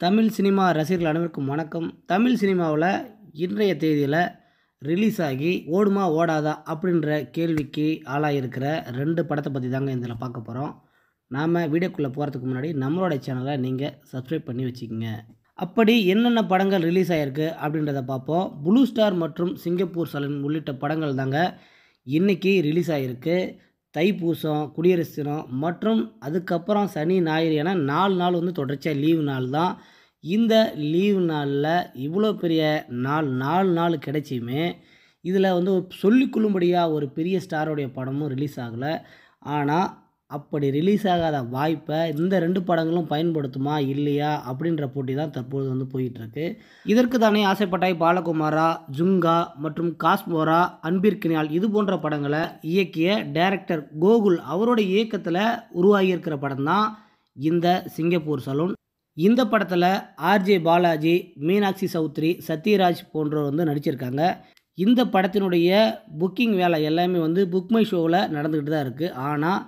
Tamil cinema ரசிகர்கள் அனைவருக்கும் வணக்கம். தமிழ் சினிமாவில் இன்றைய தேதியில் ரிலீஸ் ஆகி ஓடுமா ஓடாதா அப்படின்ற கேள்விக்கு ஆளாயிருக்கிற 2 படத்தை பற்றி தாங்க இதில் பார்க்க போகிறோம். நாம் வீடியோக்குள்ளே போகிறதுக்கு முன்னாடி நம்மளோட சேனலை நீங்கள் சப்ஸ்கிரைப் பண்ணி வச்சுக்கோங்க. அப்படி என்னென்ன படங்கள் ரிலீஸ் ஆகிருக்கு அப்படின்றத பார்ப்போம். ப்ளூ ஸ்டார் மற்றும் சிங்கப்பூர் சலூன் உள்ளிட்ட படங்கள் தாங்க இன்றைக்கி ரிலீஸ் ஆகிருக்கு. தைப்பூசம், குடியரசு தினம் மற்றும் அதுக்கப்புறம் சனி ஞாயிறு என 4 நாள் தொடர்ச்சியாக லீவு நாள் தான். இந்த லீவு நாளில் இவ்வளோ பெரிய 4 நாள் கிடைச்சியுமே இதில் சொல்லிக்கொள்ளும்படியாக ஒரு பெரிய ஸ்டாரோடைய படமும் ரிலீஸ் ஆகலை. ஆனால் அப்படி ரிலீஸ் ஆகாத வாய்ப்பை இந்த 2 படங்களும் பயன்படுத்துமா இல்லையா அப்படின்ற போட்டி தான் தற்போது போயிட்டுருக்கு. இதற்கு தானே ஆசைப்பட்டாய், பாலகுமாரா, ஜுங்கா மற்றும் காஸ்மோரா, அன்பிற்கினியால் இது போன்ற படங்களை இயக்கிய டைரக்டர் கோகுல் அவருடைய இயக்கத்தில் உருவாகியிருக்கிற படம் தான் இந்த சிங்கப்பூர் சலூன். இந்த படத்தில் ஆர்ஜே பாலாஜி, மீனாட்சி சௌத்ரி, சத்யராஜ் போன்றவர் நடிச்சிருக்காங்க. இந்த படத்தினுடைய புக்கிங் வேலை எல்லாமே புக் மை ஷோவில் நடந்துக்கிட்டு தான் இருக்குது. ஆனால்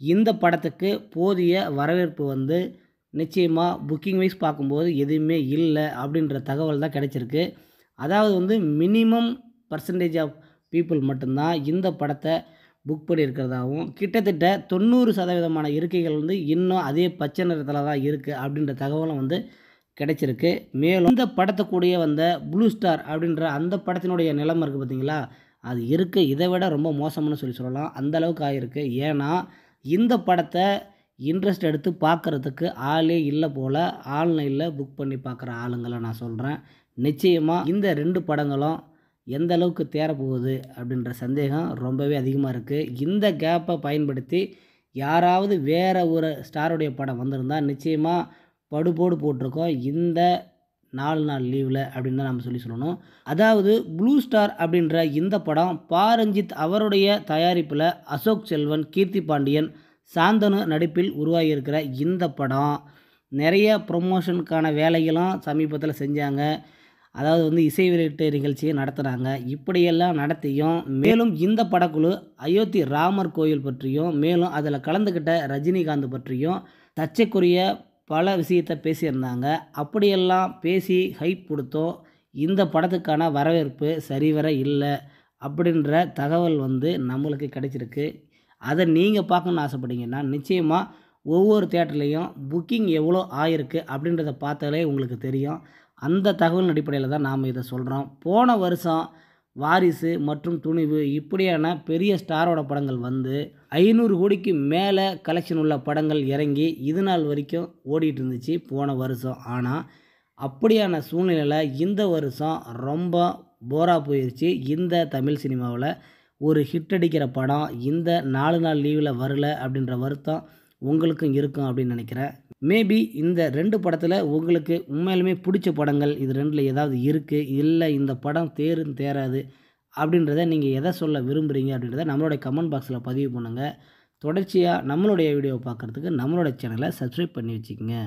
இந்த படத்துக்கு போதிய வரவேற்பு நிச்சயமாக புக்கிங் வைஸ் பார்க்கும்போது எதுவுமே இல்லை அப்படின்ற தகவல் தான் கிடைச்சிருக்கு. அதாவது மினிமம் பர்சன்டேஜ் ஆஃப் பீப்புள் மட்டும்தான் இந்த படத்தை புக் பண்ணியிருக்கிறதாகவும், கிட்டத்தட்ட 90% இருக்கைகள் இன்னும் அதே பச்சை நிறத்தில் தான் இருக்குது அப்படின்ற தகவலும் கிடைச்சிருக்கு. மேலும் இந்த படத்தை கூடிய ப்ளூ ஸ்டார் அப்படின்ற அந்த படத்தினுடைய நிலைமை இருக்குது பார்த்தீங்களா, அது இருக்குது இதை விட ரொம்ப மோசம்னு சொல்லலாம். அந்தளவுக்கு ஆகிருக்கு. ஏன்னா இந்த படத்தை இன்ட்ரெஸ்ட் எடுத்து பார்க்குறதுக்கு ஆளே இல்லை போல். ஆன்லைனில் புக் பண்ணி பார்க்குற ஆளுங்களை நான் சொல்கிறேன். நிச்சயமாக இந்த 2 படங்களும் எந்த அளவுக்கு தேரப்போகுது அப்படின்ற சந்தேகம் ரொம்பவே அதிகமாக இருக்குது. இந்த கேப்பை பயன்படுத்தி யாராவது வேறு ஒரு ஸ்டாருடைய படம் வந்திருந்தால் நிச்சயமாக படுபோடு போட்டிருக்கோம் இந்த 4 நாள் லீவில் அப்படின்னு தான் நம்ம சொல்லணும். அதாவது ப்ளூ ஸ்டார் அப்படின்ற இந்த படம் பாரஞ்சித் அவருடைய தயாரிப்பில் அசோக் செல்வன், கீர்த்தி பாண்டியன், சாந்தனு நடிப்பில் உருவாகியிருக்கிற இந்த படம் நிறைய ப்ரொமோஷனுக்கான வேலைகளும் சமீபத்தில் செஞ்சாங்க. அதாவது இசை வெளியீட்டு நிகழ்ச்சியை நடத்துகிறாங்க. இப்படியெல்லாம் நடத்தியும் மேலும் இந்த படக்குழு அயோத்தி ராமர் கோயில் பற்றியும் மேலும் அதில் கலந்துக்கிட்ட ரஜினிகாந்த் பற்றியும் சர்ச்சைக்குரிய பல விஷயத்தை பேசியிருந்தாங்க. அப்படியெல்லாம் பேசி ஹைப் கொடுத்தோம் இந்த படத்துக்கான வரவேற்பு சரிவர இல்லை அப்படின்ற தகவல் நம்மளுக்கு கிடைச்சிருக்கு. அதை நீங்கள் பார்க்கணுன்னு ஆசைப்பட்டீங்கன்னா நிச்சயமாக ஒவ்வொரு தியேட்டர்லேயும் புக்கிங் எவ்வளோ ஆயிருக்கு அப்படின்றத பார்த்தாலே உங்களுக்கு தெரியும். அந்த தகவல் அடிப்படையில் தான் நாம் இதை சொல்கிறோம். போன வருஷம் வாரிசு மற்றும் துணிவு இப்படியான பெரிய ஸ்டாரோட படங்கள் 500 கோடிக்கு மேலே கலெக்ஷன் உள்ள படங்கள் இறங்கி இது நாள் வரைக்கும் ஓடிட்டு இருந்துச்சு போன வருஷம். ஆனால் அப்படியான சூழ்நிலையில் இந்த வருஷம் ரொம்ப போராக போயிடுச்சு. இந்த தமிழ் சினிமாவில் ஒரு ஹிட் அடிக்கிற படம் இந்த 4 நாள் லீவில் வரல அப்படின்ற வருத்தம் உங்களுக்கும் இருக்கும் அப்படின்னு நினைக்கிறேன். மேபி இந்த 2 படத்தில் உங்களுக்கு உண்மையிலுமே பிடிச்ச படங்கள் இது 2ல் ஏதாவது இருக்குது, இல்லை இந்த படம் தேராது அப்படின்றத நீங்கள் எதை சொல்ல விரும்புகிறீங்க அப்படின்றத நம்மளுடைய கமெண்ட் பாக்ஸில் பதிவு பண்ணுங்கள். தொடர்ச்சியாக நம்மளுடைய வீடியோவை பார்க்குறதுக்கு நம்மளோட சேனலை சப்ஸ்கிரைப் பண்ணி வச்சுக்கோங்க.